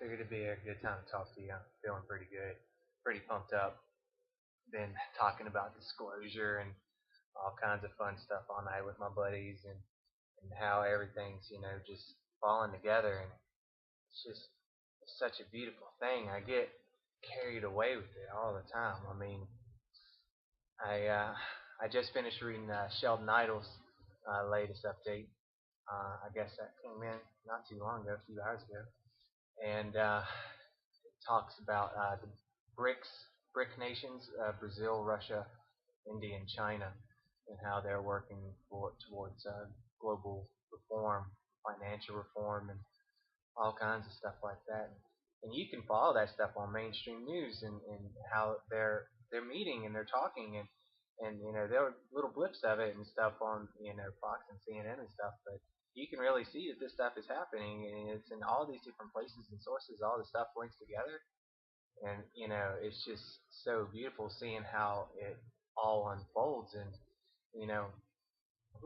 Figured it'd be a good time to talk to you. I'm feeling pretty good, pretty pumped up. Been talking about disclosure and all kinds of fun stuff all night with my buddies, and how everything's just falling together, and it's such a beautiful thing. I get carried away with it all the time. I mean, I just finished reading Sheldon Idle's latest update. I guess that came in not too long ago, a few hours ago, and talks about the BRICS, BRIC nations, Brazil, Russia, India, and China, and how they're working towards global reform, financial reform, and all kinds of stuff like that. And you can follow that stuff on mainstream news, and how they're meeting and they're talking, and there were little blips of it and stuff on Fox and CNN and stuff, but you can really see that this stuff is happening, and it's in all these different places and sources. All the stuff links together, and it's just so beautiful seeing how it all unfolds. And you know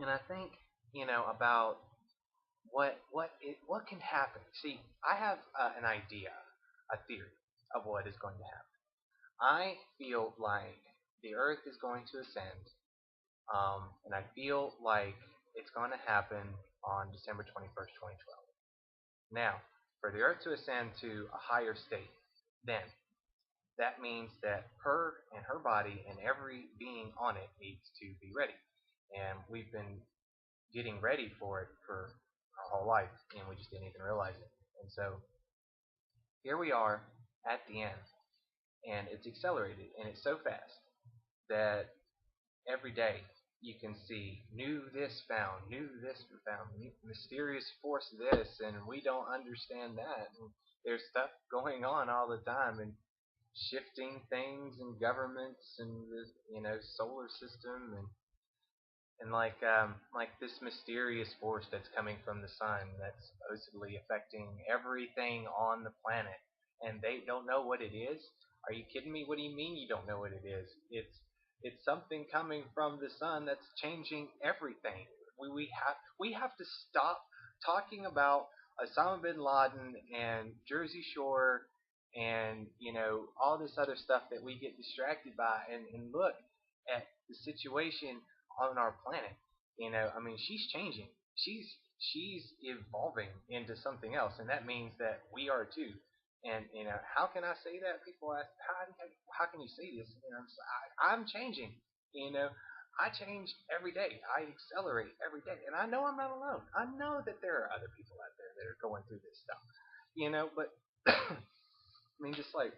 and I think about what can happen. See, I have an idea, a theory of what is going to happen. I feel like the earth is going to ascend, and I feel like it's going to happen on December 21st, 2012. Now, for the earth to ascend to a higher state, then that means that her and her body and every being on it needs to be ready. And we've been getting ready for it for our whole life, and we just didn't even realize it. And so here we are at the end, and it's accelerated, and it's so fast that every day you can see new this found, new this found, new mysterious force this, and we don't understand that. And there's stuff going on all the time, and shifting things and governments and the solar system, and like this mysterious force that's coming from the sun that's supposedly affecting everything on the planet, and they don't know what it is. Are you kidding me? What do you mean you don't know what it is? It's something coming from the sun that's changing everything. We have to stop talking about Osama bin Laden and Jersey Shore and all this other stuff that we get distracted by, and look at the situation on our planet. I mean, she's changing. She's evolving into something else, and that means that we are too. And how can I say that? People ask, how can you say this? I'm changing. You know, I change every day. I accelerate every day, and I know I'm not alone. I know that there are other people out there that are going through this stuff. But I mean, just like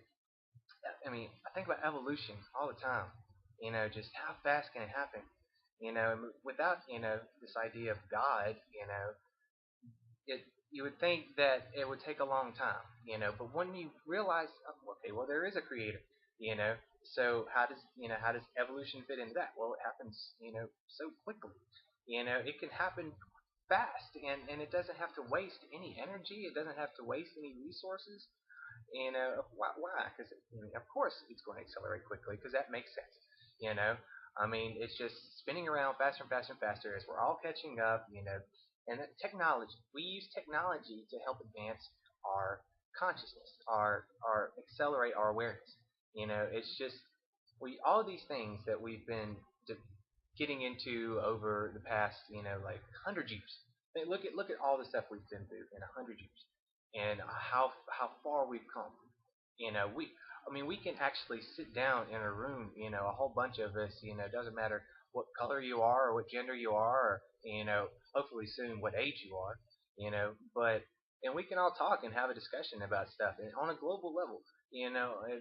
I think about evolution all the time. Just how fast can it happen? Without this idea of God, it you would think that it would take a long time, but when you realize, oh, okay, well, there is a creator, you know, so how does evolution fit into that? Well, it happens, so quickly. It can happen fast, and it doesn't have to waste any energy. It doesn't have to waste any resources. Why? Because of course it's going to accelerate quickly because that makes sense. I mean, it's just spinning around faster and faster and faster as we're all catching up. And technology. We use technology to help advance our consciousness, our accelerate our awareness. It's just we all these things that we've been getting into over the past, like 100 years. Look at all the stuff we've been through in 100 years, and how far we've come. We can actually sit down in a room, a whole bunch of us. It doesn't matter what color you are or what gender you are, or hopefully soon what age you are. But and we can all talk and have a discussion about stuff and on a global level. And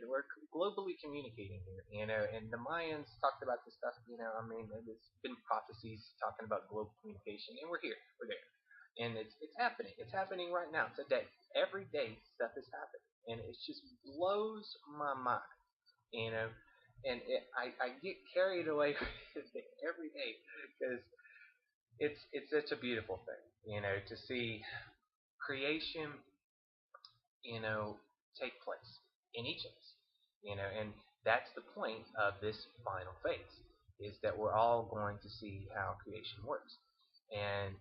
we're globally communicating here. And the Mayans talked about this stuff. There's been prophecies talking about global communication, and we're here, we're there, and it's happening. It's happening right now, today. Every day, stuff is happening, and it just blows my mind. You know, and I get carried away with it every day because it's such a beautiful thing. To see creation, take place in each of us. And that's the point of this final phase, is that we're all going to see how creation works. And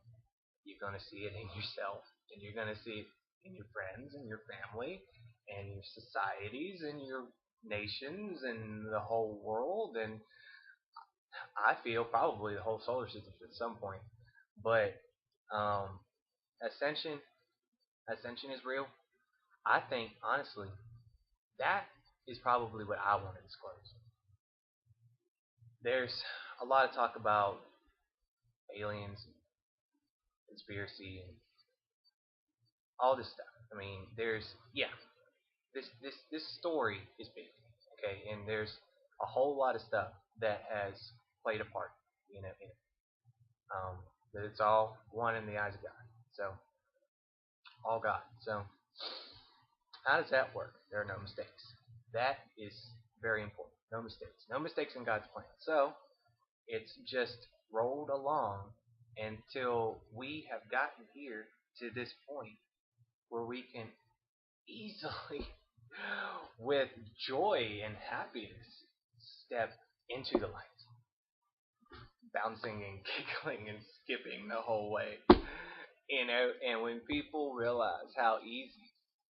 you're going to see it in yourself, and you're going to see it and your friends and your family and your societies and your nations and the whole world, and I feel probably the whole solar system at some point. But um, ascension, ascension is real. I think honestly that is probably what I want to disclose. There's a lot of talk about aliens, and conspiracy, and all this stuff. I mean, there's yeah, this story is big, okay, and there's a whole lot of stuff that has played a part, in it. Um, but it's all one in the eyes of God. So all God. So how does that work? There are no mistakes. That is very important. No mistakes. No mistakes in God's plan. So it's just rolled along until we have gotten here to this point where we can easily, with joy and happiness, step into the light, bouncing and giggling and skipping the whole way. And when people realize how easy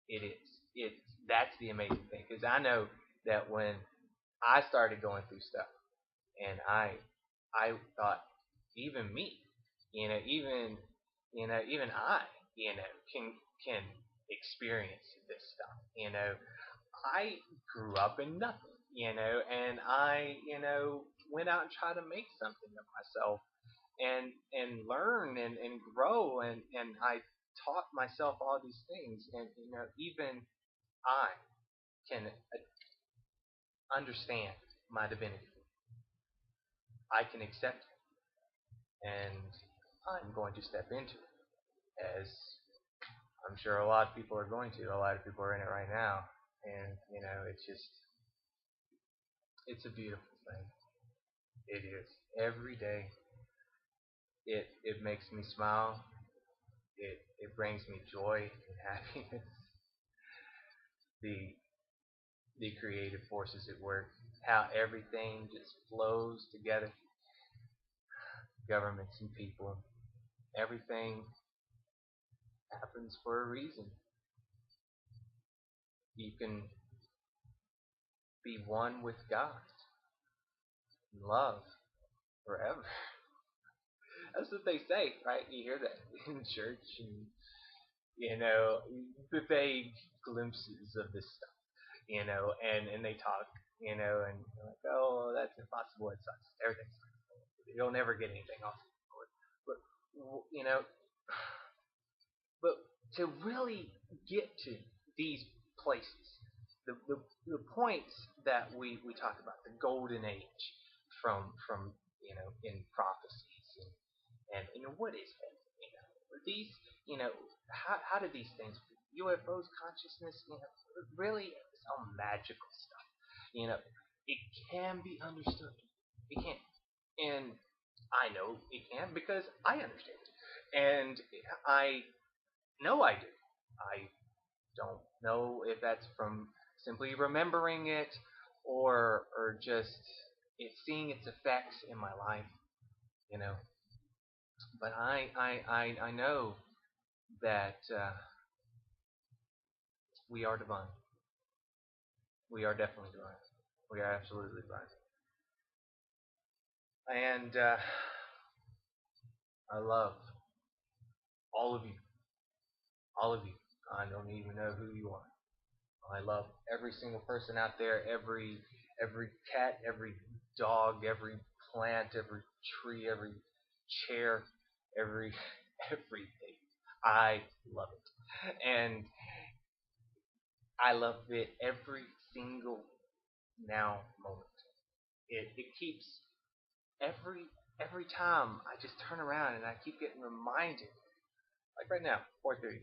it is, it's that's the amazing thing. Because I know that when I started going through stuff, and I thought, even me, even I, can experience this stuff. I grew up in nothing, and I, went out and tried to make something of myself and learn and grow and I taught myself all these things and even I can understand my divinity. I can accept it and I'm going to step into it as I'm sure a lot of people are going to. A lot of people are in it right now, and it's just it's a beautiful thing. It is every day. It makes me smile. It brings me joy and happiness. The the creative forces at work, how everything just flows together, governments and people, everything happens for a reason. You can be one with God and love forever. That's what they say, right? You hear that in church, and the vague glimpses of this stuff, and they talk, and you're like, oh, that's impossible. It sucks. Everything sucks. You'll never get anything off the board. But but to really get to these places, the points that we talk about, the golden age from in prophecies and what is heaven? These how do these things UFOs consciousness really some magical stuff. It can be understood. It can, and I know it can because I understand it, and I know I do. I don't know if that's from simply remembering it or just it seeing its effects in my life, you know. But I know that we are divine. We are definitely divine. We are absolutely divine. And I love all of you. All of you. I don't even know who you are. I love every single person out there, every cat, every dog, every plant, every tree, every chair, every everything. I love it, and I love it every single now moment. It keeps every time I just turn around and I keep getting reminded. Like right now, 4:33.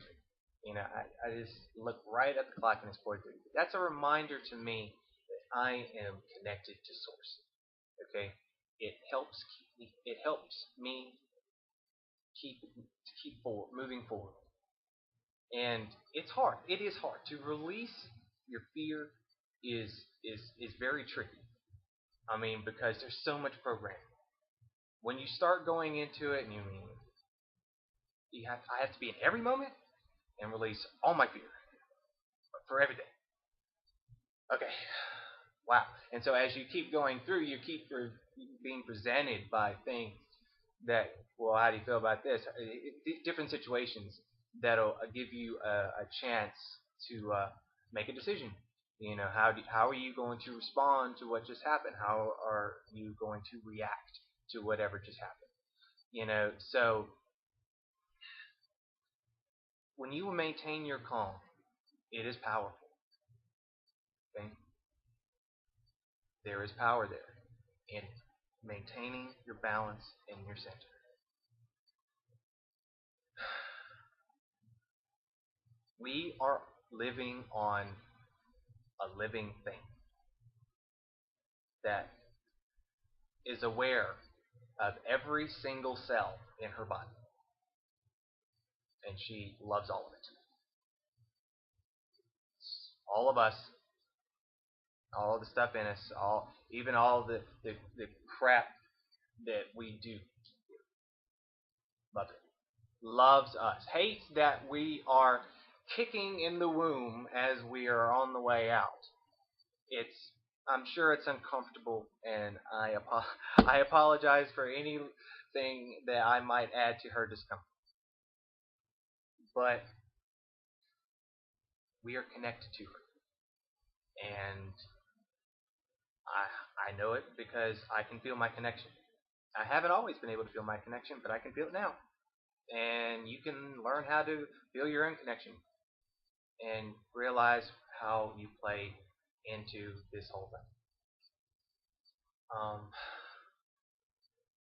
I just look right at the clock and it's 4:30. That's a reminder to me that I am connected to Source. Okay, it helps me keep forward, moving forward. And it's hard. It is hard to release your fear. Is very tricky. I mean, because there's so much programming. When you start going into it, and you mean I have to be in every moment. and release all my fear for everything. Okay. Wow. And so as you keep going through, you keep being presented by things that, well, how do you feel about this? Different situations that'll give you a chance to make a decision. How are you going to respond to what just happened? How are you going to react to whatever just happened? So when you maintain your calm, it is powerful. Okay? There is power there in maintaining your balance in your center. We are living on a living thing that is aware of every single cell in her body, and she loves all of it. All of us, all of the stuff in us, even all the crap that we do, loves it. Loves us. Hates that we are kicking in the womb as we are on the way out. I'm sure it's uncomfortable, and I apologize for anything that I might add to her discomfort. But we are connected to her, and I know it because I can feel my connection. I haven't always been able to feel my connection, but I can feel it now. And you can learn how to feel your own connection and realize how you play into this whole thing.